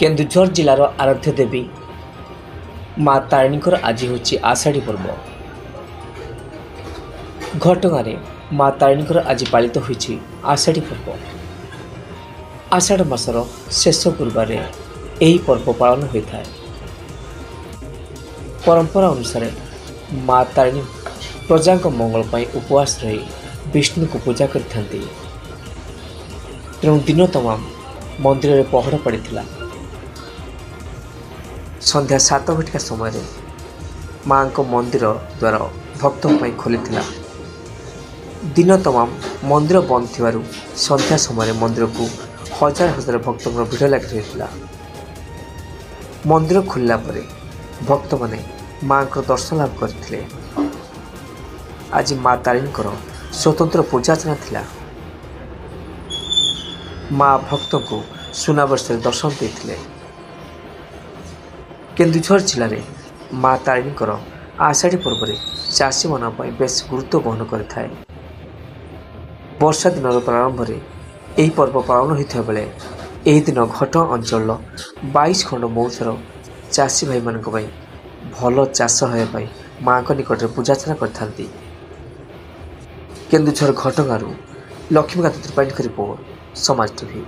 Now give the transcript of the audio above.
केन्दुझर जिलार आराध्य देवी माँ तारिणीकर आज हूँ आषाढ़ी पर्व। घटगाँव माँ तारिणीकर आज पालित होती आषाढ़ी पर्व। आषाढ़ मासर शेष गुरुवार यही पर्व पालन होता है। परंपरा अनुसार माँ तारिणी प्रजा मंगल पर उपवास रही विष्णु को पूजा करते। तेणु दिन तमाम मंदिर में पहड़ पड़ा। संध्या 7 घटिका समय माँ को मंदिर द्वार भक्तों पर खोली। दिन तमाम मंदिर बंद थी संध्या समय मंदिर को हजार हजार भक्तों भिड़ लगी रही। मंदिर खोलला परे भक्त मैंने माँ को दर्शन लाभ करते। आज माँ तारिणीकर स्वतंत्र पूजार्चना थिला। माँ भक्तों को सुना वर्ष दर्शन देते। केन्दुझर जिले में माँ तारिणीकर आषाढ़ी पर्व चाषी मान बेस गुरुत्व बहन करें। वर्षा दिन प्रारंभ में यही पर्व पालन होता बेले यही दिन घट अंचल 22 खंड मौसर चाषी भाई मान भल चाष होगापी माँ को निकट में पूजार्चना करते। केन्दुझर घटगाँव लक्ष्मीकांत त्रिपाठी रिपोर्ट समाज टीवी।